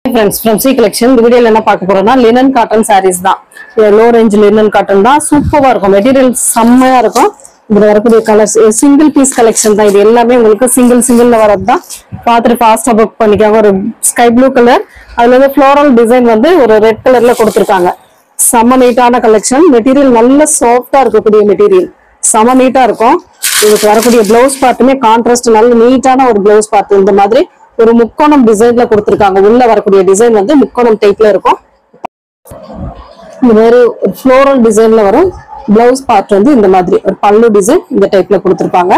Friends, from C collection, இந்த வீடியோல என்ன பார்க்க போறோம்னா linen cotton sarees தான். Low range linen cotton தான். சூப்பரா இருக்கும். மெட்டீரியல் செம்மையா இருக்கும். இதுல வரக்கூடிய கலர்ஸ் சிங்கிள் பீஸ் கலெக்ஷன் தான். இது எல்லாமே உங்களுக்கு சிங்கிள்ல வரது தான். பார்த்துட்டு ஃபாஸ்டா புக் பண்ணிக்கோங்க. ஒரு ஸ்கை ப்ளூ கலர், அதுல வந்து ஃப்ளோரல் டிசைன் வந்து ஒரு ரெட் கலர்ல கொடுத்திருக்காங்க. செம்ம நீட்டான கலெக்ஷன். மெட்டீரியல் நல்ல சாஃப்டா இருக்கக்கூடிய மெட்டீரியல். செம்ம நீட்டா இருக்கும். இதுக்கு வரக்கூடிய பிளவுஸ் பார்ட்டுமே கான்ட்ராஸ்ட் நல்ல நீட்டான ஒரு பிளவுஸ் பார்ட். இந்த மாதிரி ஒரு முக்கோணம் டிசைன்ல கொடுத்திருக்காங்க. உள்ள வரக்கூடிய டிசைன் வந்து முக்கோணம் டைப்ல இருக்கும். இந்த மாதிரி ஃப்ளோரல் டிசைன்ல வரும். பிளவுஸ் பார்ட் வந்து இந்த மாதிரி ஒரு பல்லு டிசைன் இந்த டைப்ல கொடுத்திருப்பாங்க.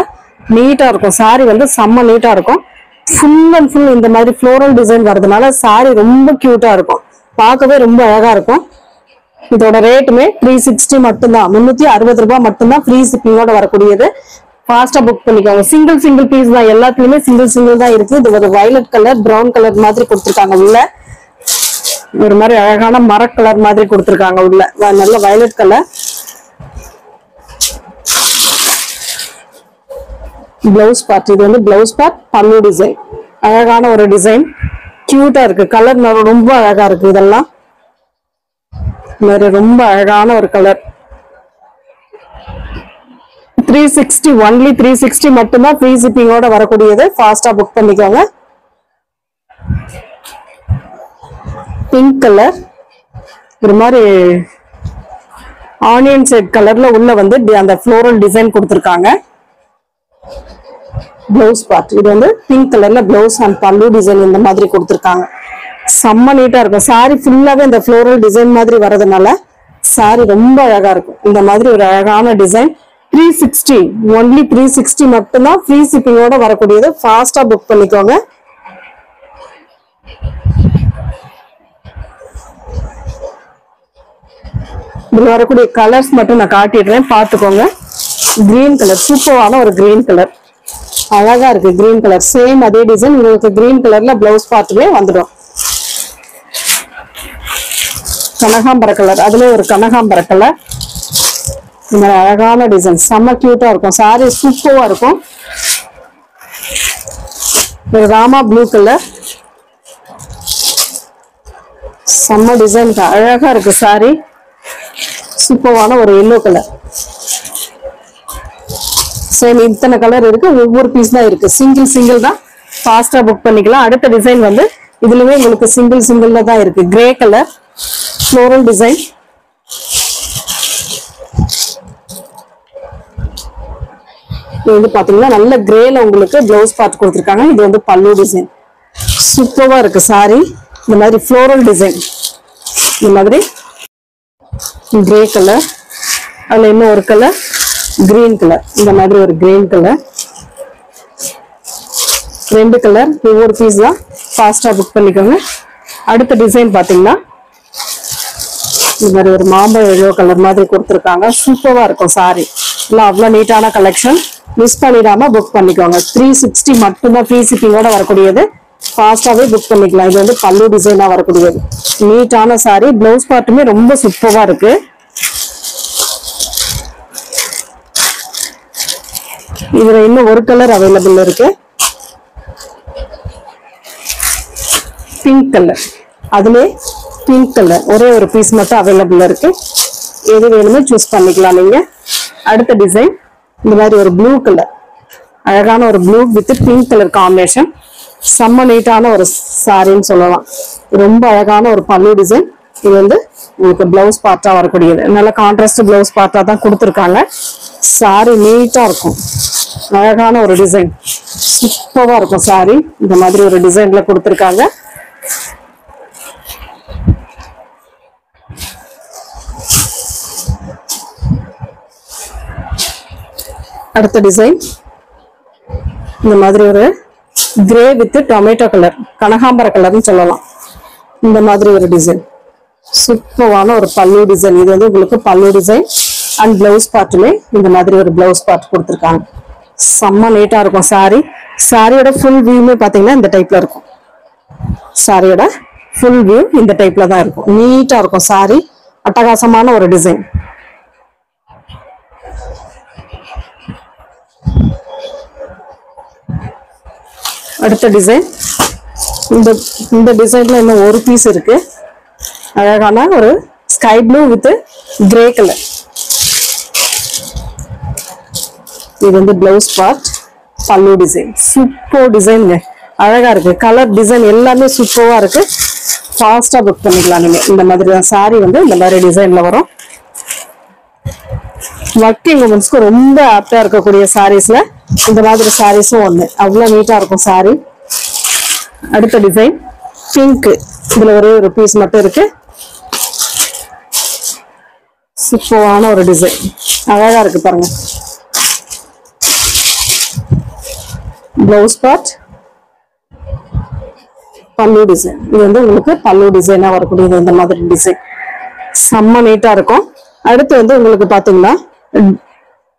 நீட்டா இருக்கும். சாரி வந்து செம்ம நீட்டா இருக்கும். ஃபுல் அண்ட் ஃபுல் இந்த மாதிரி ஃப்ளோரல் டிசைன் வரதுனால சாரி ரொம்ப கியூட்டா இருக்கும். பார்க்கவே ரொம்ப அழகா இருக்கும். இதோட ரேட்டுமே 360 மட்டும்தான். 360 ரூபாய் மட்டும்தான். ஃப்ரீ ஷிப்பிங்கோட வரக்கூடியது. ஃபாஸ்டா புக் பண்ணிக்கோங்க. சிங்கிள் பீஸ் தான். எல்லாத்துலயுமே சிங்கிள் தான் இருக்கு. இது ஒரு வயலட் கலர், பிரவுன் கலர் மாதிரி கொடுத்திருக்காங்க. உள்ள ஒரு மாதிரி அழகான மர கலர் மாதிரி கொடுத்திருக்காங்க. உள்ள நல்ல வயலட் கலர். பிளவுஸ் பார்ட், இது வந்து பிளவுஸ் பார்ட், பல்லு டிசைன். அழகான ஒரு டிசைன், கியூட்டா இருக்கு. கலர் ரொம்ப அழகா இருக்கு. இதெல்லாம் ரொம்ப அழகான ஒரு கலர். 360 ஒன்லி 360 மட்டும்தான். ஃப்ரீ ஷிப்பிங்கோட வரக்கூடியது. ஃபாஸ்டா புக் பண்ணிக்கோங்க. பிங்க் கலர், ஒரு மாதிரி ஆனியன் ஷேட் கலர்ல உள்ள வந்து அந்த ஃப்ளோரல் டிசைன் கொடுத்திருக்காங்க. பிளவுஸ் பார்ட், இது வந்து பிங்க் கலர்ல பிளவுஸ் அண்ட் பல்லு டிசைன் இந்த மாதிரி கொடுத்திருக்காங்க. செம்ம நீட்டா இருக்கும். சாரி ஃபுல்லாவே இந்த ஃப்ளோரல் டிசைன் மாதிரி வரதுனால சாரி ரொம்ப அழகா இருக்கும். இந்த மாதிரி ஒரு அழகான டிசைன். 360 ஒன்லி 360 மட்டும்தான். ஃப்ரீ ஷிப்பிங்கோட வரக்கூடியது. ஃபாஸ்டா புக் பண்ணிக்கோங்க. இதுல வரக்கூடிய கலர்ஸ் மட்டும் நான் காட்டிடுறேன், பாத்துக்கோங்க. கிரீன் கலர், சூப்பரான ஒரு கிரீன் கலர். அழகா இருக்கு கிரீன் கலர். சேம் அதே டிசைன் உங்களுக்கு கிரீன் கலர்ல பிளவுஸ் பார்ட்டுமே வந்துடும். கனகாம்பர கலர், அதுல ஒரு கனகாம்பர கலர். இந்த மாதிரி அழகான டிசைன், செம்ம கியூட்டா இருக்கும். சாரி சூப்பரா இருக்கும். ராமா ப்ளூ கலர், செம்ம டிசைன், அழகா இருக்கு சாரி. சூப்பரான ஒரு எல்லோ கலர். சேம் இத்தனை கலர் இருக்கு. ஒவ்வொரு பீஸ் தான் இருக்கு. சிங்கிள் தான். ஃபாஸ்டா புக் பண்ணிக்கலாம். அடுத்த டிசைன் வந்து இதுலயே உங்களுக்கு சிங்கிள்ல தான் இருக்கு. Grey colour floral design. இது வந்து பாத்தீங்கன்னா நல்ல கிரேல உங்களுக்கு பிளவுஸ் பார்ட் கொடுத்திருக்காங்க. இது வந்து பல்லு டிசைன். சூப்பரா இருக்கு சாரி. இந்த மாதிரி ஃப்ளோரல் டிசைன், இந்த மாதிரி கிரே கலர், அதுல இன்னும் ஒரு கலர் கிரீன் கலர். இந்த மாதிரி ஒரு கிரீன் கலர், ரெண்டு கலர். ஒவ்வொரு பீஸ் தான். ஃபாஸ்டா புக் பண்ணிக்கோங்க. அடுத்த டிசைன் பாத்தீங்கன்னா இந்த மாதிரி ஒரு மாம்பழ எல்லோ கலர் மாதிரி கொடுத்திருக்காங்க. சூப்பரா இருக்கும் சாரி. எல்லாம் அவ்வளவு நீட்டான கலெக்ஷன். மிஸ் பண்ணிடாம புக் பண்ணிக்கோங்க. 360 மட்டும்தான். ஃப்ரீ ஷிப்பிங்கோட வரக்கூடியது. ஃபாஸ்டாவே புக் பண்ணிக்கலாம். இது வந்து பல்லு டிசைனா வரக்கூடியது. நீட்டான சாரி. பிளவுஸ் பார்ட்டுமே ரொம்ப சூப்பரா இருக்கு. இதுல இன்னும் ஒரு கலர் அவைலபிள் இருக்கு. பிங்க் கலர், அதுல பிங்க் கலர் ஒரே ஒரு பீஸ் மட்டும் அவைலபிள் இருக்கு. எது வேணுமோ சூஸ் பண்ணிக்கலாம் நீங்க. அடுத்த டிசைன் இந்த மாதிரி ஒரு ப்ளூ கலர், அழகான ஒரு blue with pink colour combination. செம்ம நீட்டான ஒரு சாரின்னு சொல்லலாம். ரொம்ப அழகான ஒரு பல்லு டிசைன். இது வந்து உங்களுக்கு பிளவுஸ் பார்ட்டா வரக்கூடியது. நல்ல கான்ட்ராஸ்ட் பிளவுஸ் பார்ட்டா தான் கொடுத்துருக்காங்க. சாரி நீட்டா இருக்கும். அழகான ஒரு டிசைன், சூப்பரா இருக்கும் சாரி. இந்த மாதிரி ஒரு டிசைன்ல கொடுத்துருக்காங்க. அடுத்த டிசைன் இந்த மாதிரி ஒரு கிரே வித் டொமேட்டோ கலர், கனகாம்பர கலர்னு சொல்லலாம். இந்த மாதிரி ஒரு டிசைன், சூப்பரான ஒரு பல்லு டிசைன். இது வந்து உங்களுக்கு பல்லு டிசைன் அண்ட் பிளவுஸ் பார்ட்டுமே இந்த மாதிரி ஒரு பிளவுஸ் பார்ட் கொடுத்துருக்காங்க. செம்ம நீட்டா இருக்கும் சாரி. சாரியோட ஃபுல் வியூமே பாத்தீங்கன்னா இந்த டைப்ல இருக்கும். சாரியோட ஃபுல் வியூ இந்த டைப்ல தான் இருக்கும். நீட்டா இருக்கும் சாரி. அட்டகாசமான ஒரு டிசைன். அடுத்த டிசைன் இந்த டிசைன்ல இன்னும் ஒரு பீஸ் இருக்கு. அழகான ஒரு sky blue with grey colour. இது வந்து பிளவுஸ் பார்ட், பல்லு டிசைன். சூப்பர் டிசைன்ங்க, அழகா இருக்கு. கலர் டிசைன் எல்லாமே சூப்பரா இருக்கு. ஃபாஸ்டா புக் பண்ணிக்கலாம் நீங்க. இந்த மாதிரி தான் சாரி வந்து இந்த மாதிரி டிசைன்ல வரும். ஒர்க்கிங் உமன்ஸ்க்கு ரொம்ப ஆப்டா இருக்கக்கூடிய சாரீஸ்ல இந்த மாதிரி சாரீஸும் ஒண்ணு. அவ்வளவு நீட்டா இருக்கும் சாரி. அடுத்த டிசைன் பிங்க். இதுல ஒரே ஒரு பீஸ் மட்டும் இருக்கு. சூப்பரான ஒரு டிசைன், அழகா இருக்கு பாருங்க. பிளவுஸ் பார்ட், பல்லு டிசைன். இது வந்து உங்களுக்கு பல்லு டிசைனா வரக்கூடியது. இந்த மாதிரி டிசைன் செம்ம நீட்டா இருக்கும். அடுத்து வந்து உங்களுக்கு பாத்தீங்கன்னா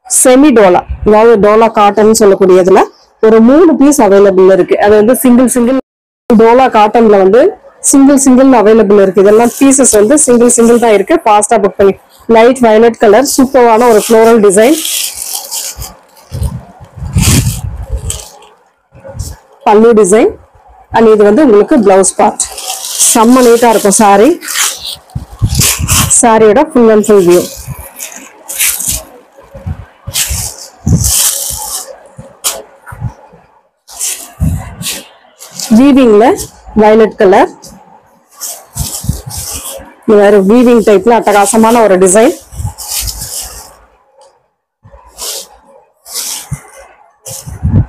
செமி டோலா, அதாவது டோலா காட்டன் சொல்லக்கூடியதுல ஒரு 3 பீஸ் அவைலபிள் இருக்கு. அது வந்து சிங்கிள் டோலா காட்டன்ல வந்து சிங்கிள் அவைலபிள் இருக்கு. இதெல்லாம் பீசஸ் வந்து சிங்கிள் தான் இருக்கு. ஃபாஸ்டா புக் பண்ணி. லைட் வயலட் கலர், சூப்பரான ஒரு ஃப்ளோரல் டிசைன். பல்லு டிசைன் அண்ட் இது வந்து உங்களுக்கு பிளவுஸ் பார்ட். செம்ம நீட்டா இருக்கும் சாரி. சாரியோட ஃபுல் அண்ட் ஃபுல் வியூ. வீவிங்ல வயலட் கலர், வேற வீவிங் டைப்ல அட்டகாசமான ஒரு டிசைன்.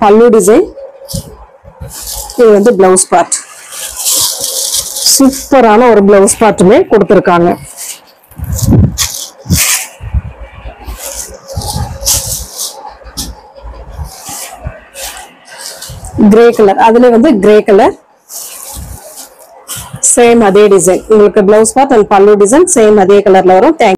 பல்லு டிசைன். இது வந்து பிளவுஸ் பார்ட். சூப்பரான ஒரு பிளவுஸ் பார்ட்டுமே கொடுத்திருக்காங்க. கிரே கலர், அதுல வந்து கிரே கலர் சேம் அதே டிசைன். உங்களுக்கு பிளவுஸ் பார்ட் அண்ட் பல்லு டிசைன் சேம் அதே கலர்ல வரும்.